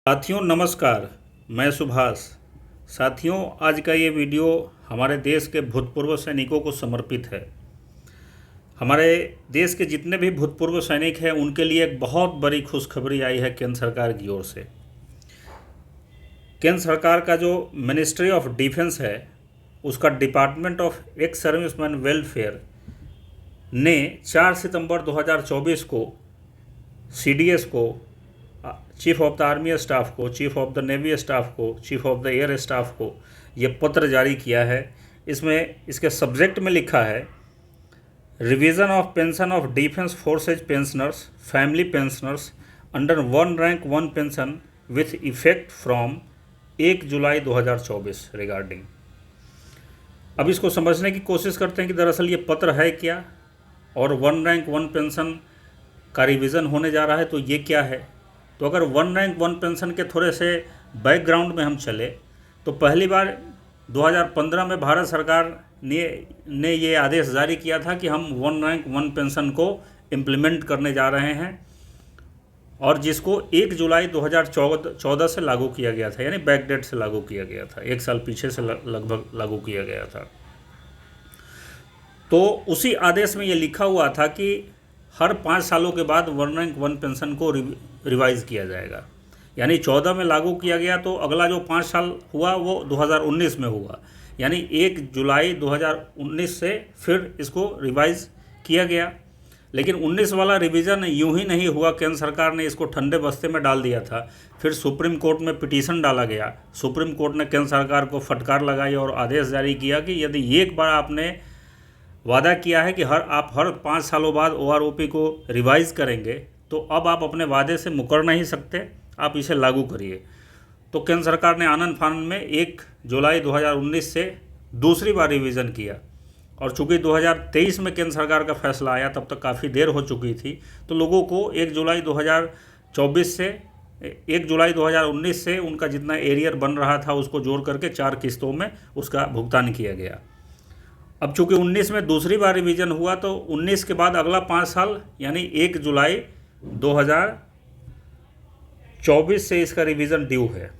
साथियों नमस्कार। मैं सुभाष। साथियों, आज का ये वीडियो हमारे देश के भूतपूर्व सैनिकों को समर्पित है। हमारे देश के जितने भी भूतपूर्व सैनिक हैं उनके लिए एक बहुत बड़ी खुशखबरी आई है केंद्र सरकार की ओर से। केंद्र सरकार का जो मिनिस्ट्री ऑफ डिफेंस है उसका department of ex serviceman welfare ने 4 सितंबर 2024 को सीडीएस को, chief of the army staff को, chief of the navy staff को, chief of the air staff को ये पत्र जारी किया है। इसमें इसके सब्जेक्ट में लिखा है revision of pension of defence forces pensioners, family pensioners under 1 rank 1 pension with effect from 1 July 2024 regarding. अब इसको समझने की कोशिश करते हैं कि दरअसल ये पत्र है क्या, और 1 रैंक 1 पेंशन का रिवीजन होने जा रहा है तो ये क्या है। तो अगर 1 रैंक 1 पेंशन के थोड़े से बैकग्राउंड में हम चले तो पहली बार 2015 में भारत सरकार ने ये आदेश जारी किया था कि हम 1 रैंक 1 पेंशन को इम्प्लीमेंट करने जा रहे हैं, और जिसको 1 जुलाई 2014 से लागू किया गया था, यानी बैक डेट से लागू किया गया था, 1 साल पीछे से लगभग लागू किया गया था। तो उसी आदेश में ये लिखा हुआ था कि हर 5 सालों के बाद 1 रैंक 1 पेंशन को रिवाइज़ किया जाएगा। यानी 14 में लागू किया गया तो अगला जो 5 साल हुआ वो 2019 में हुआ, यानी 1 जुलाई 2019 से फिर इसको रिवाइज़ किया गया। लेकिन 19 वाला रिवीजन यूं ही नहीं हुआ, केंद्र सरकार ने इसको ठंडे बस्ते में डाल दिया था। फिर सुप्रीम कोर्ट में पिटीशन डाला गया। सुप्रीम कोर्ट ने केंद्र सरकार को फटकार लगाई और आदेश जारी किया कि यदि एक बार आपने वादा किया है कि आप हर 5 सालों बाद ओआरओपी को रिवाइज़ करेंगे तो अब आप अपने वादे से मुकर नहीं सकते, आप इसे लागू करिए। तो केंद्र सरकार ने आनन फानन में 1 जुलाई 2019 से दूसरी बार रिवीजन किया, और चूंकि 2023 में केंद्र सरकार का फैसला आया तब तक काफ़ी देर हो चुकी थी, तो लोगों को 1 जुलाई 2019 से उनका जितना एरियर बन रहा था उसको जोड़ करके 4 किस्तों में उसका भुगतान किया गया। अब चूंकि 19 में दूसरी बार रिवीजन हुआ तो 19 के बाद अगला 5 साल यानी 1 जुलाई 2024 से इसका रिवीजन ड्यू है।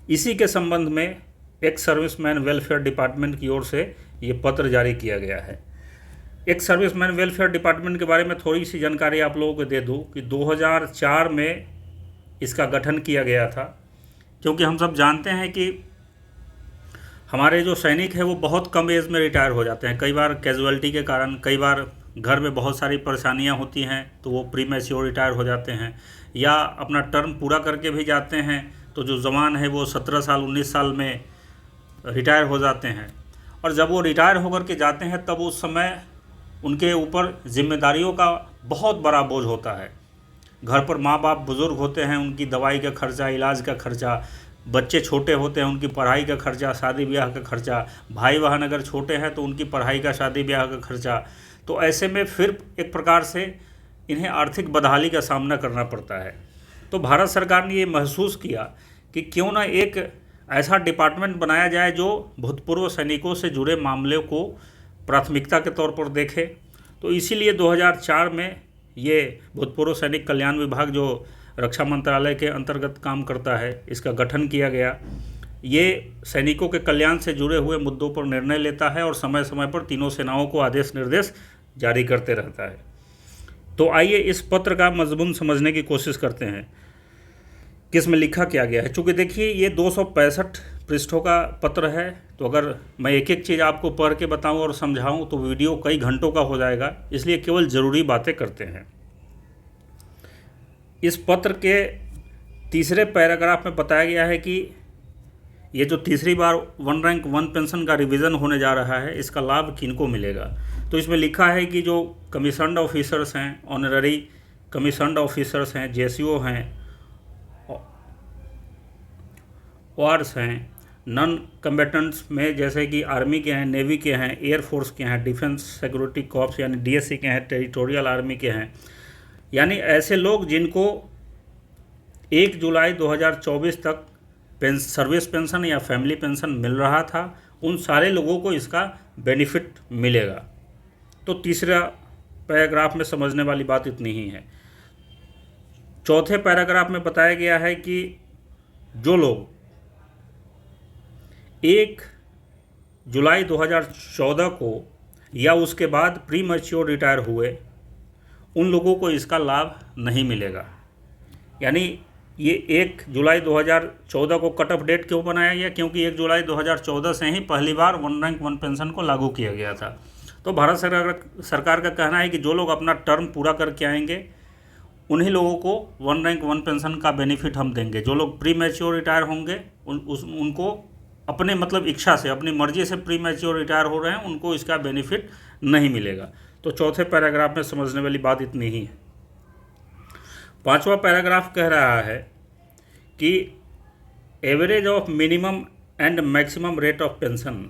इसी के संबंध में एक्स सर्विसमैन वेलफेयर डिपार्टमेंट की ओर से ये पत्र जारी किया गया है। एक्स सर्विसमैन वेलफेयर डिपार्टमेंट के बारे में थोड़ी सी जानकारी आप लोगों को दे दूँ कि 2004 में इसका गठन किया गया था, क्योंकि हम सब जानते हैं कि हमारे जो सैनिक हैं वो बहुत कम एज में रिटायर हो जाते हैं, कई बार कैजुअलिटी के कारण, कई बार घर में बहुत सारी परेशानियां होती हैं तो वो प्री मैच्योर रिटायर हो जाते हैं, या अपना टर्म पूरा करके भी जाते हैं तो जो जवान है वो 17 साल 19 साल में रिटायर हो जाते हैं। और जब वो रिटायर होकर के जाते हैं तब उस समय उनके ऊपर जिम्मेदारियों का बहुत बड़ा बोझ होता है। घर पर माँ बाप बुज़ुर्ग होते हैं, उनकी दवाई का खर्चा, इलाज का खर्चा, बच्चे छोटे होते हैं उनकी पढ़ाई का खर्चा, शादी ब्याह का खर्चा, भाई बहन अगर छोटे हैं तो उनकी पढ़ाई का, शादी ब्याह का खर्चा। तो ऐसे में फिर एक प्रकार से इन्हें आर्थिक बदहाली का सामना करना पड़ता है। तो भारत सरकार ने ये महसूस किया कि क्यों ना एक ऐसा डिपार्टमेंट बनाया जाए जो भूतपूर्व सैनिकों से जुड़े मामले को प्राथमिकता के तौर पर देखे। तो इसीलिए 2004 में ये भूतपूर्व सैनिक कल्याण विभाग, जो रक्षा मंत्रालय के अंतर्गत काम करता है, इसका गठन किया गया। ये सैनिकों के कल्याण से जुड़े हुए मुद्दों पर निर्णय लेता है और समय समय पर तीनों सेनाओं को आदेश निर्देश जारी करते रहता है। तो आइए इस पत्र का मजमून समझने की कोशिश करते हैं कि इसमें लिखा क्या गया है। चूँकि देखिए ये 265 पृष्ठों का पत्र है, तो अगर मैं एक एक चीज़ आपको पढ़ के बताऊँ और समझाऊँ तो वीडियो कई घंटों का हो जाएगा, इसलिए केवल ज़रूरी बातें करते हैं। इस पत्र के तीसरे पैराग्राफ में बताया गया है कि ये जो तीसरी बार 1 रैंक 1 पेंशन का रिवीजन होने जा रहा है इसका लाभ किनको मिलेगा। तो इसमें लिखा है कि जो कमीशन्ड ऑफिसर्स हैं, ऑनररी कमीशन्ड ऑफिसर्स हैं, जेसीओ हैं, वार्स हैं, नॉन कम्बेटेंट्स में जैसे कि आर्मी के हैं, नेवी के हैं, एयरफोर्स के हैं, डिफेंस सिक्योरिटी कॉर्प्स यानी डीएससी के हैं, टेरिटोरियल आर्मी के हैं, यानी ऐसे लोग जिनको 1 जुलाई 2024 तक सर्विस पेंशन या फैमिली पेंशन मिल रहा था, उन सारे लोगों को इसका बेनिफिट मिलेगा। तो तीसरा पैराग्राफ में समझने वाली बात इतनी ही है। चौथे पैराग्राफ में बताया गया है कि जो लोग 1 जुलाई 2014 को या उसके बाद प्री मैच्योर रिटायर हुए, उन लोगों को इसका लाभ नहीं मिलेगा। यानी ये 1 जुलाई 2014 को कट ऑफ डेट क्यों बनाया गया? क्योंकि 1 जुलाई 2014 से ही पहली बार वन रैंक वन पेंशन को लागू किया गया था। तो भारत सरकार का कहना है कि जो लोग अपना टर्म पूरा करके आएंगे उन्हीं लोगों को वन रैंक वन पेंशन का बेनिफिट हम देंगे। जो लोग प्री मैच्योर रिटायर होंगे उनको अपने मतलब इच्छा से, अपनी मर्जी से प्री मैच्योर रिटायर हो रहे हैं, उनको इसका बेनिफिट नहीं मिलेगा। तो चौथे पैराग्राफ में समझने वाली बात इतनी ही है। पांचवा पैराग्राफ कह रहा है कि average of minimum and maximum rate of pension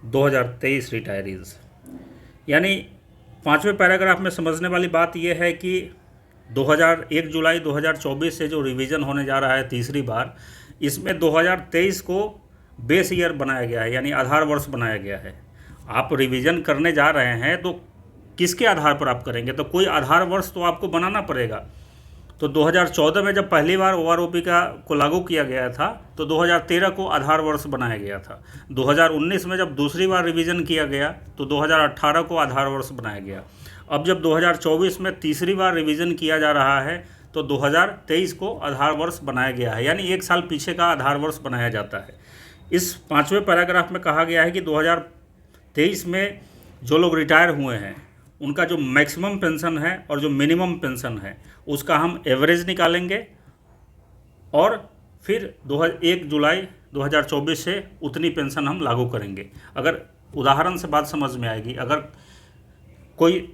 2023 retirees. यानी पांचवें पैराग्राफ में समझने वाली बात यह है कि 1 जुलाई 2024 से जो रिवीजन होने जा रहा है तीसरी बार, इसमें 2023 को बेस ईयर बनाया गया है, यानी आधार वर्ष बनाया गया है। आप रिवीजन करने जा रहे हैं तो किसके आधार पर आप करेंगे? तो कोई आधार वर्ष तो आपको बनाना पड़ेगा। तो 2014 में जब पहली बार ओआरओपी को लागू किया गया था तो 2013 को आधार वर्ष बनाया गया था। 2019 में जब दूसरी बार रिवीजन किया गया तो 2018 को आधार वर्ष बनाया गया। अब जब 2024 में तीसरी बार रिवीजन किया जा रहा है तो 2023 को आधार वर्ष बनाया गया है, यानी 1 साल पीछे का आधार वर्ष बनाया जाता है। इस पांचवें पैराग्राफ में कहा गया है कि 2023 में जो लोग रिटायर हुए हैं उनका जो मैक्सिमम पेंशन है और जो मिनिमम पेंशन है उसका हम एवरेज निकालेंगे और फिर 1 जुलाई 2024 से उतनी पेंशन हम लागू करेंगे। अगर उदाहरण से बात समझ में आएगी, अगर कोई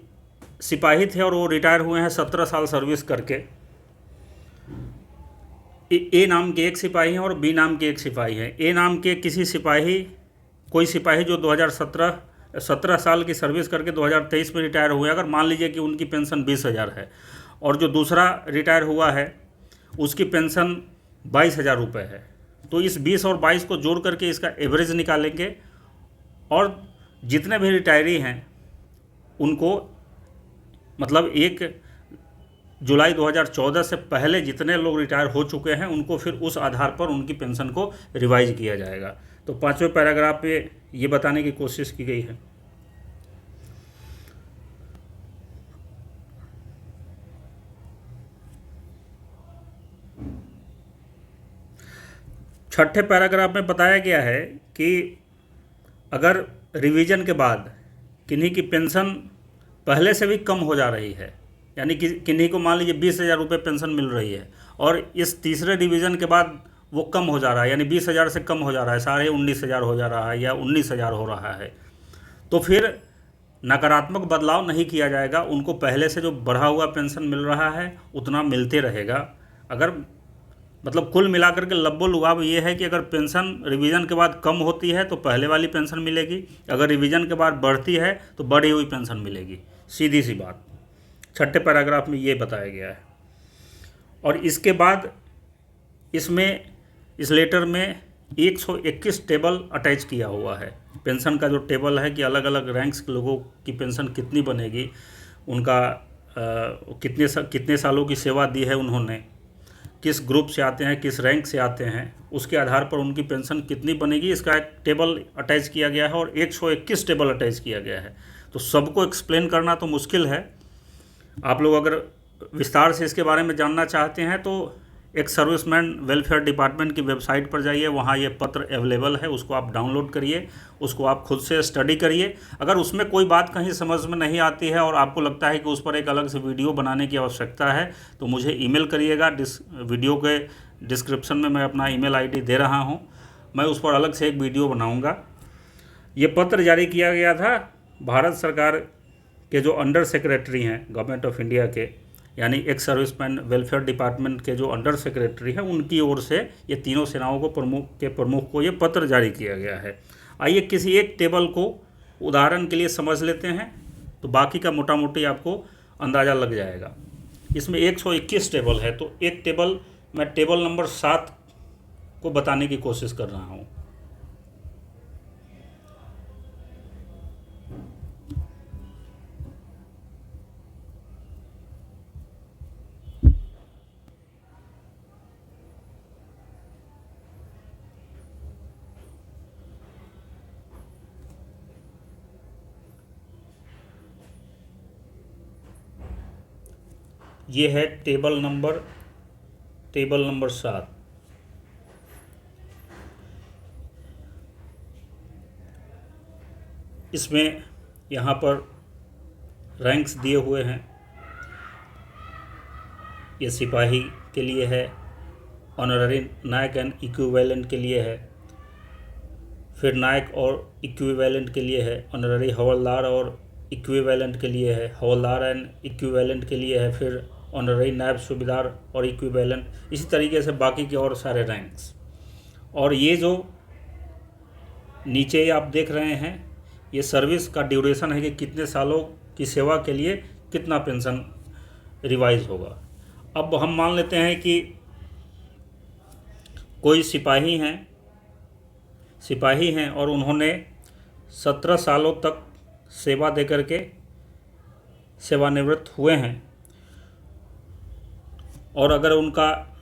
सिपाही थे और वो रिटायर हुए हैं 17 साल सर्विस करके, ए नाम के एक सिपाही हैं और बी नाम के एक सिपाही हैं। ए नाम के कोई सिपाही जो 17 साल की सर्विस करके 2023 में रिटायर हुए, अगर मान लीजिए कि उनकी पेंशन 20,000 है और जो दूसरा रिटायर हुआ है उसकी पेंशन 22,000 रुपये है, तो इस 20 और 22 को जोड़ करके इसका एवरेज निकालेंगे और जितने भी रिटायरी हैं उनको, मतलब 1 जुलाई 2014 से पहले जितने लोग रिटायर हो चुके हैं उनको फिर उस आधार पर उनकी पेंशन को रिवाइज किया जाएगा। तो पांचवें पैराग्राफ पे ये बताने की कोशिश की गई है। छठे पैराग्राफ में बताया गया है कि अगर रिवीजन के बाद किन्हीं की पेंशन पहले से भी कम हो जा रही है, यानी कि किन्हीं को मान लीजिए 20,000 रुपये पेंशन मिल रही है और इस तीसरे रिवीजन के बाद वो कम हो जा रहा है, यानी 20,000 से कम हो जा रहा है, 19,500 हो जा रहा है या 19,000 हो रहा है, तो फिर नकारात्मक बदलाव नहीं किया जाएगा। उनको पहले से जो बढ़ा हुआ पेंशन मिल रहा है उतना मिलते रहेगा। अगर मतलब कुल मिलाकर के लब्बो लुआब ये है कि अगर पेंशन रिवीजन के बाद कम होती है तो पहले वाली पेंशन मिलेगी, अगर रिवीजन के बाद बढ़ती है तो बढ़ी हुई पेंशन मिलेगी। सीधी सी बात छठे पैराग्राफ में ये बताया गया है। और इसके बाद इस लेटर में 121 टेबल अटैच किया हुआ है। पेंशन का जो टेबल है कि अलग अलग रैंक्स के लोगों की पेंशन कितनी बनेगी, उनका कितने सालों की सेवा दी है उन्होंने, किस ग्रुप से आते हैं, किस रैंक से आते हैं, उसके आधार पर उनकी पेंशन कितनी बनेगी, इसका एक टेबल अटैच किया गया है और 121 टेबल अटैच किया गया है। तो सबको एक्सप्लेन करना तो मुश्किल है। आप लोग अगर विस्तार से इसके बारे में जानना चाहते हैं तो एक सर्विसमैन वेलफेयर डिपार्टमेंट की वेबसाइट पर जाइए, वहाँ ये पत्र अवेलेबल है, उसको आप डाउनलोड करिए, उसको आप खुद से स्टडी करिए। अगर उसमें कोई बात कहीं समझ में नहीं आती है और आपको लगता है कि उस पर एक अलग से वीडियो बनाने की आवश्यकता है तो मुझे ईमेल करिएगा। वीडियो के डिस्क्रिप्शन में मैं अपना ईमेल आईडी दे रहा हूँ, मैं उस पर अलग से एक वीडियो बनाऊँगा। ये पत्र जारी किया गया था भारत सरकार के जो अंडर सेक्रेटरी हैं गवर्नमेंट ऑफ इंडिया के, यानी एक्स सर्विसमैन वेलफेयर डिपार्टमेंट के जो अंडर सेक्रेटरी हैं उनकी ओर से ये तीनों सेनाओं को प्रमुख को ये पत्र जारी किया गया है। आइए किसी एक टेबल को उदाहरण के लिए समझ लेते हैं तो बाकी का मोटा मोटी आपको अंदाज़ा लग जाएगा। इसमें 121 टेबल है, तो एक टेबल मैं टेबल नंबर 7 को बताने की कोशिश कर रहा हूँ। ये है टेबल नंबर 7। इसमें यहाँ पर रैंक्स दिए हुए हैं। ये सिपाही के लिए है, ऑनररी नायक एंड इक्विवेलेंट के लिए है, फिर नायक और इक्विवेलेंट के लिए है, ऑनररी हवलदार और इक्विवेलेंट के लिए है, हवलदार एंड इक्विवेलेंट के लिए है, फिर ऑनररी नायब सूबेदार और इक्विवेलेंट, इसी तरीके से बाकी के और सारे रैंक्स। और ये जो नीचे आप देख रहे हैं, ये सर्विस का ड्यूरेशन है कि कितने सालों की सेवा के लिए कितना पेंशन रिवाइज होगा। अब हम मान लेते हैं कि कोई सिपाही हैं और उन्होंने 17 सालों तक सेवा देकर के सेवानिवृत्त हुए हैं, और अगर उनका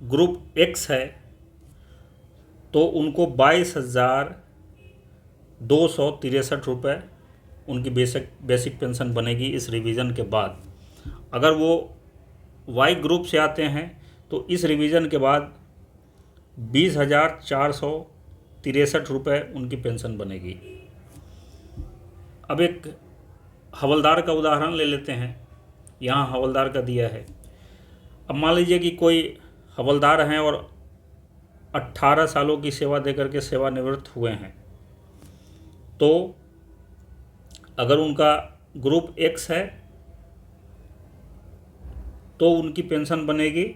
ग्रुप एक्स है तो उनको 22,263 रुपये उनकी बेसिक पेंशन बनेगी इस रिवीजन के बाद। अगर वो वाई ग्रुप से आते हैं तो इस रिवीजन के बाद 20,463 रुपये उनकी पेंशन बनेगी। अब एक हवलदार का उदाहरण ले लेते हैं। यहाँ हवलदार का दिया है। अब मान लीजिए कि कोई हवलदार हैं और 18 सालों की सेवा देकर के सेवानिवृत्त हुए हैं, तो अगर उनका ग्रुप एक्स है तो उनकी पेंशन बनेगी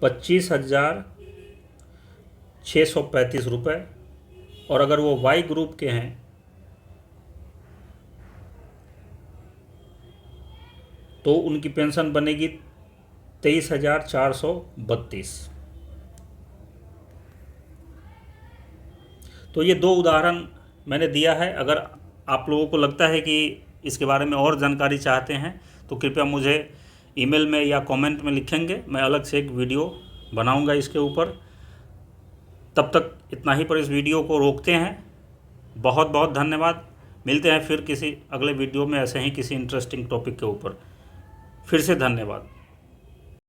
25,635 रुपये, और अगर वो वाई ग्रुप के हैं तो उनकी पेंशन बनेगी 23,432। तो ये 2 उदाहरण मैंने दिया है। अगर आप लोगों को लगता है कि इसके बारे में और जानकारी चाहते हैं तो कृपया मुझे ईमेल में या कमेंट में लिखेंगे, मैं अलग से एक वीडियो बनाऊंगा इसके ऊपर। तब तक इतना ही पर इस वीडियो को रोकते हैं। बहुत बहुत धन्यवाद। मिलते हैं फिर किसी अगले वीडियो में ऐसे ही किसी इंटरेस्टिंग टॉपिक के ऊपर। फिर से धन्यवाद।